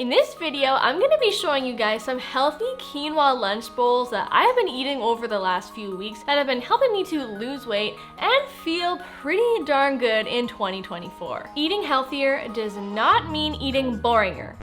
In this video, I'm gonna be showing you guys some healthy quinoa lunch bowls that I have been eating over the last few weeks that have been helping me to lose weight and feel pretty darn good in 2024. Eating healthier does not mean eating boringer.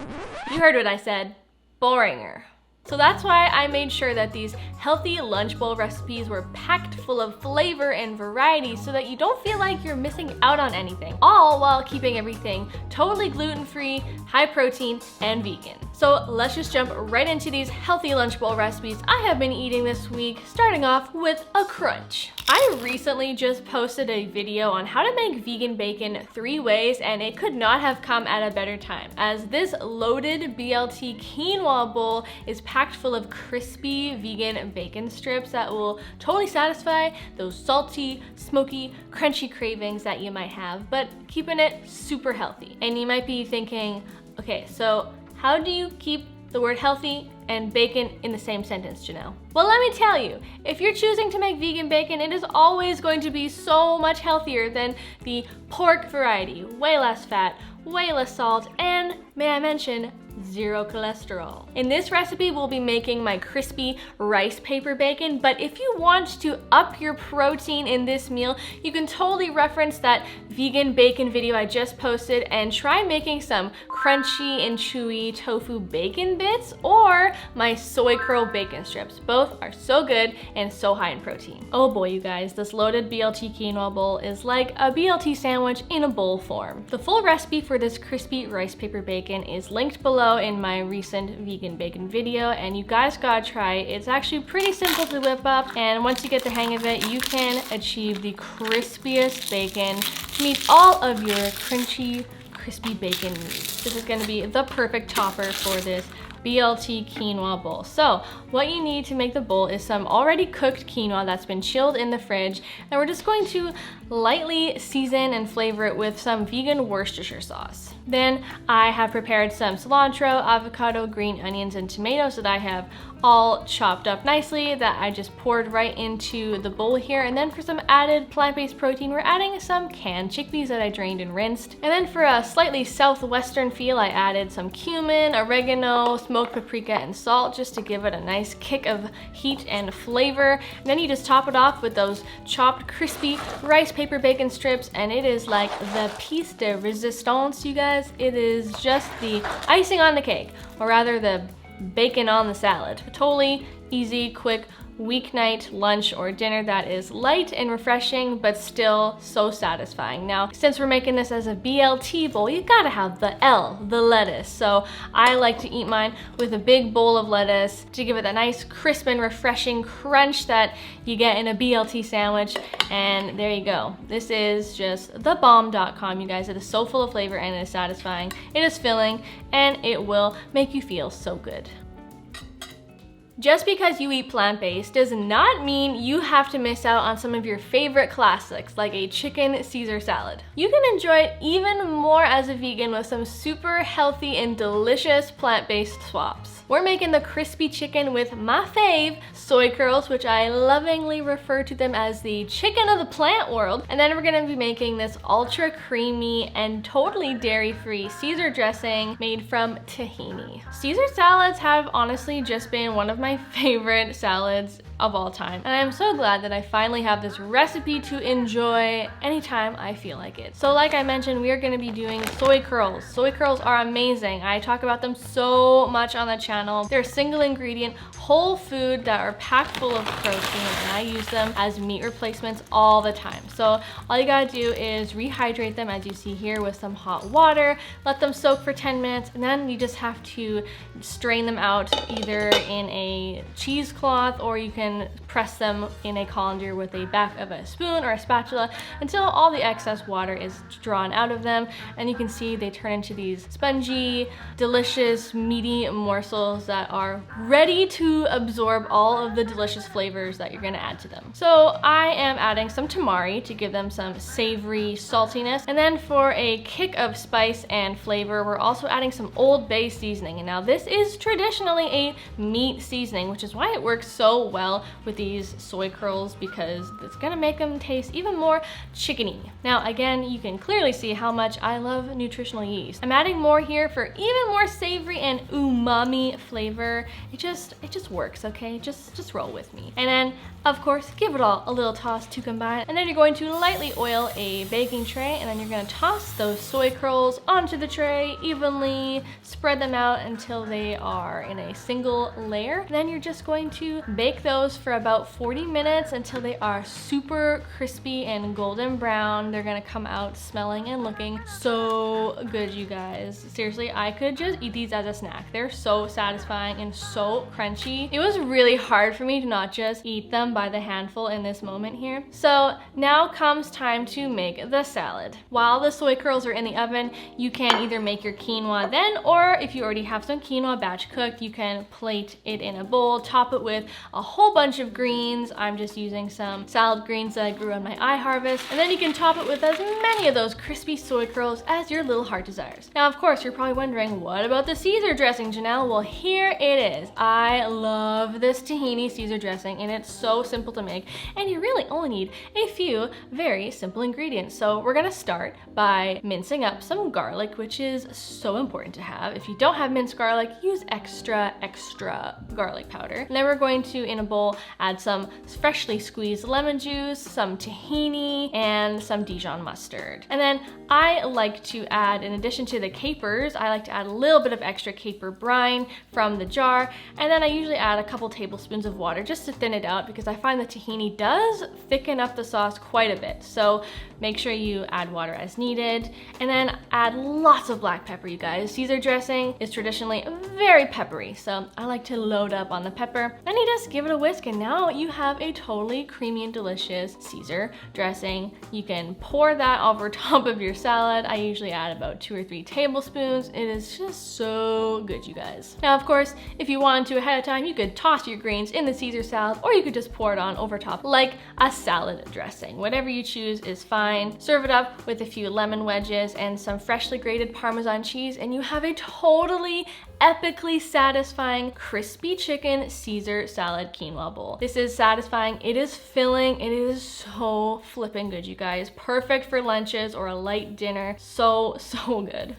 You heard what I said, boringer. So that's why I made sure that these healthy lunch bowl recipes were packed full of flavor and variety so that you don't feel like you're missing out on anything, all while keeping everything totally gluten-free, high protein, and vegan. So let's just jump right into these healthy lunch bowl recipes I have been eating this week, starting off with a crunch. I recently just posted a video on how to make vegan bacon 3 ways, and it could not have come at a better time, as this loaded BLT quinoa bowl is packed full of crispy vegan bacon strips that will totally satisfy those salty, smoky, crunchy cravings that you might have, but keeping it super healthy. And you might be thinking, okay, so how do you keep the word healthy and bacon in the same sentence, Janelle? Well, let me tell you, if you're choosing to make vegan bacon, it is always going to be so much healthier than the pork variety. Way less fat, way less salt, and may I mention, 0 cholesterol. In this recipe, we'll be making my crispy rice paper bacon, but if you want to up your protein in this meal, you can totally reference that vegan bacon video I just posted and try making some crunchy and chewy tofu bacon bits or my soy curl bacon strips. Both are so good and so high in protein. Oh boy, you guys, this loaded BLT quinoa bowl is like a BLT sandwich in a bowl form. The full recipe for this crispy rice paper bacon is linked below in my recent vegan bacon video, and you guys gotta try it. It's actually pretty simple to whip up, and once you get the hang of it, you can achieve the crispiest bacon to meet all of your crunchy, crispy bacon needs. This is gonna be the perfect topper for this BLT quinoa bowl. So what you need to make the bowl is some already cooked quinoa that's been chilled in the fridge, and we're just going to lightly season and flavor it with some vegan Worcestershire sauce. Then I have prepared some cilantro, avocado, green onions, and tomatoes that I have all chopped up nicely that I just poured right into the bowl here. And then for some added plant-based protein, we're adding some canned chickpeas that I drained and rinsed. And then for a slightly southwestern feel, I added some cumin, oregano, smoked paprika, and salt just to give it a nice kick of heat and flavor. And then you just top it off with those chopped crispy rice paper bacon strips, and it is like the piece de resistance, you guys. It is just the icing on the cake, or rather the bacon on the salad. A totally easy, quick weeknight lunch or dinner that is light and refreshing, but still so satisfying. Now, since we're making this as a BLT bowl, you gotta have the L, the lettuce. So I like to eat mine with a big bowl of lettuce to give it a nice crisp and refreshing crunch that you get in a BLT sandwich. And there you go. This is just thebomb.com, you guys. It is so full of flavor and it is satisfying. It is filling and it will make you feel so good. Just because you eat plant-based does not mean you have to miss out on some of your favorite classics like a chicken Caesar salad. You can enjoy it even more as a vegan with some super healthy and delicious plant-based swaps. We're making the crispy chicken with my fave, soy curls, which I lovingly refer to them as the chicken of the plant world. And then we're gonna be making this ultra creamy and totally dairy-free Caesar dressing made from tahini. Caesar salads have honestly just been one of my favorite salads of all time, and I'm so glad that I finally have this recipe to enjoy anytime I feel like it. So like I mentioned, we are going to be doing soy curls. Soy curls are amazing. I talk about them so much on the channel. They're single ingredient, whole food that are packed full of protein, and I use them as meat replacements all the time. So all you gotta do is rehydrate them, as you see here, with some hot water, let them soak for 10 minutes, and then you just have to strain them out either in a cheesecloth, or you can press them in a colander with the back of a spoon or a spatula until all the excess water is drawn out of them. And you can see they turn into these spongy, delicious, meaty morsels that are ready to absorb all of the delicious flavors that you're gonna add to them. So I am adding some tamari to give them some savory saltiness. And then for a kick of spice and flavor, we're also adding some Old Bay seasoning. And now this is traditionally a meat seasoning, which is why it works so well oil with these soy curls because it's gonna make them taste even more chickeny. Now again, you can clearly see how much I love nutritional yeast. I'm adding more here for even more savory and umami flavor. It just works, okay? Just roll with me. And then of course, give it all a little toss to combine. And then you're going to lightly oil a baking tray, and then you're gonna toss those soy curls onto the tray, evenly spread them out until they are in a single layer. And then you're just going to bake those for about 40 minutes until they are super crispy and golden brown. They're gonna come out smelling and looking so good, you guys. Seriously, I could just eat these as a snack. They're so satisfying and so crunchy. It was really hard for me to not just eat them by the handful in this moment here. So now comes time to make the salad. While the soy curls are in the oven, you can either make your quinoa then, or if you already have some quinoa batch cooked, you can plate it in a bowl, top it with a whole bunch of greens. I'm just using some salad greens that I grew on my iHarvest, and then you can top it with as many of those crispy soy curls as your little heart desires. Now, of course, you're probably wondering, what about the Caesar dressing, Janelle? Well, here it is. I love this tahini Caesar dressing, and it's so simple to make, and you really only need a few very simple ingredients. So we're gonna start by mincing up some garlic, which is so important to have. If you don't have minced garlic, use extra garlic powder. And then we're going to, in a bowl, add some freshly squeezed lemon juice, some tahini, and some Dijon mustard. And then I like to add, in addition to the capers, I like to add a little bit of extra caper brine from the jar, and then I usually add a couple tablespoons of water just to thin it out, because I find the tahini does thicken up the sauce quite a bit. So make sure you add water as needed, and then add lots of black pepper, you guys. Caesar dressing is traditionally very peppery, so I like to load up on the pepper. Then you just give it a whisk, and now you have a totally creamy and delicious Caesar dressing. You can pour that over top of your salad. I usually add about 2 or 3 tablespoons. It is just so good, you guys. Now, of course, if you wanted to ahead of time, you could toss your greens in the Caesar salad, or you could just pour it on over top like a salad dressing. Whatever you choose is fine. Serve it up with a few lemon wedges and some freshly grated Parmesan cheese, and you have a totally epically satisfying crispy chicken Caesar salad quinoa bowl. This is satisfying, it is filling, it is so flipping good, you guys. Perfect for lunches or a light dinner. So good.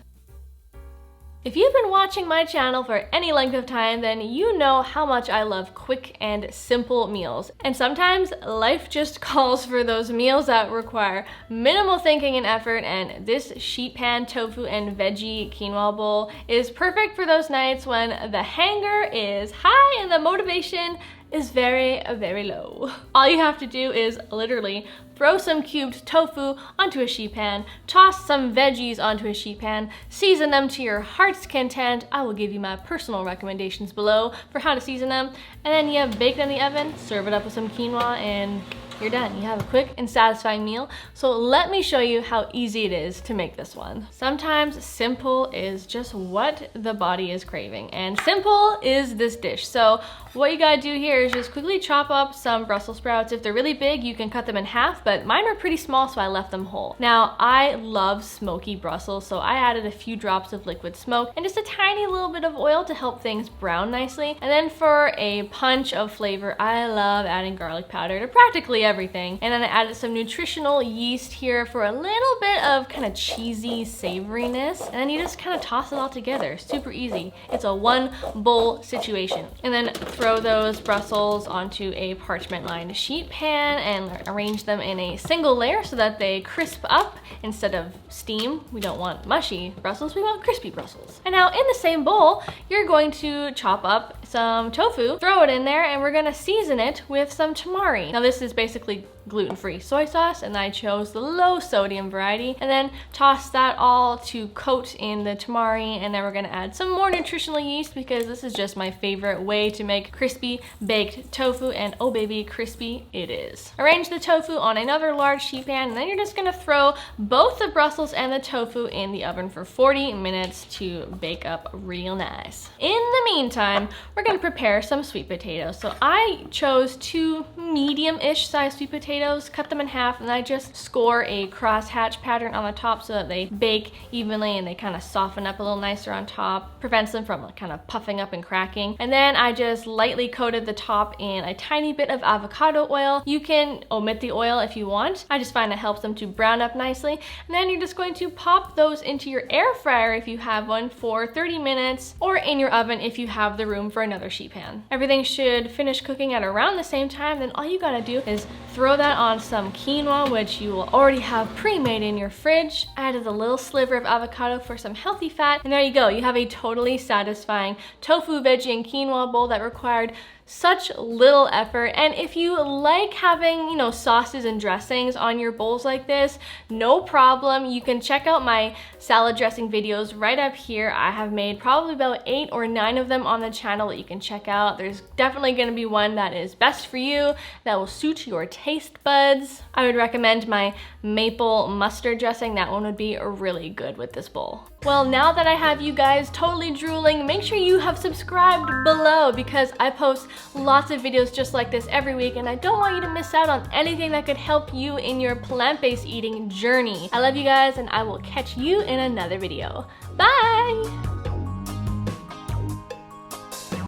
If you've been watching my channel for any length of time, then you know how much I love quick and simple meals. And sometimes life just calls for those meals that require minimal thinking and effort, and this sheet pan tofu and veggie quinoa bowl is perfect for those nights when the hanger is high and the motivation is very low. All you have to do is literally throw some cubed tofu onto a sheet pan, toss some veggies onto a sheet pan, season them to your heart's content. I will give you my personal recommendations below for how to season them, and then you bake them in the oven, serve it up with some quinoa, and you're done. You have a quick and satisfying meal. So let me show you how easy it is to make this one. Sometimes simple is just what the body is craving, and simple is this dish. So what you gotta do here is just quickly chop up some Brussels sprouts. If they're really big, you can cut them in half, but mine are pretty small, so I left them whole. Now, I love smoky Brussels, so I added a few drops of liquid smoke and just a tiny little bit of oil to help things brown nicely. And then for a punch of flavor, I love adding garlic powder to practically everything. And then I added some nutritional yeast here for a little bit of kind of cheesy savoriness. And then you just kind of toss it all together. Super easy. It's a one bowl situation. And then throw those Brussels onto a parchment lined sheet pan and arrange them in a single layer so that they crisp up instead of steam. We don't want mushy Brussels, we want crispy Brussels. And now in the same bowl, you're going to chop up some tofu, throw it in there, and we're gonna season it with some tamari. Now this is basically gluten-free soy sauce, and I chose the low sodium variety, and then toss that all to coat in the tamari. And then we're gonna add some more nutritional yeast because this is just my favorite way to make crispy baked tofu, and oh baby, crispy it is. Arrange the tofu on another large sheet pan, and then you're just gonna throw both the Brussels and the tofu in the oven for 40 minutes to bake up real nice. In the meantime, we're gonna prepare some sweet potatoes. So I chose 2 medium-ish sized sweet potatoes. potatoes, cut them in half, and I just score a crosshatch pattern on the top so that they bake evenly and they kind of soften up a little nicer on top. Prevents them from like kind of puffing up and cracking. And then I just lightly coated the top in a tiny bit of avocado oil. You can omit the oil if you want. I just find it helps them to brown up nicely. And then you're just going to pop those into your air fryer if you have one for 30 minutes, or in your oven if you have the room for another sheet pan. Everything should finish cooking at around the same time. Then all you gotta do is throw that on some quinoa, which you will already have pre-made in your fridge. Added a little sliver of avocado for some healthy fat, and there you go. You have a totally satisfying tofu, veggie, and quinoa bowl that required such little effort. And if you like having, you know, sauces and dressings on your bowls like this, no problem. You can check out my salad dressing videos right up here. I have made probably about 8 or 9 of them on the channel that you can check out. There's definitely going to be one that is best for you, that will suit your taste buds. I would recommend my maple mustard dressing. That one would be really good with this bowl. Well, now that I have you guys totally drooling, make sure you have subscribed below, because I post lots of videos just like this every week, and I don't want you to miss out on anything that could help you in your plant-based eating journey. I love you guys, and I will catch you in another video. Bye!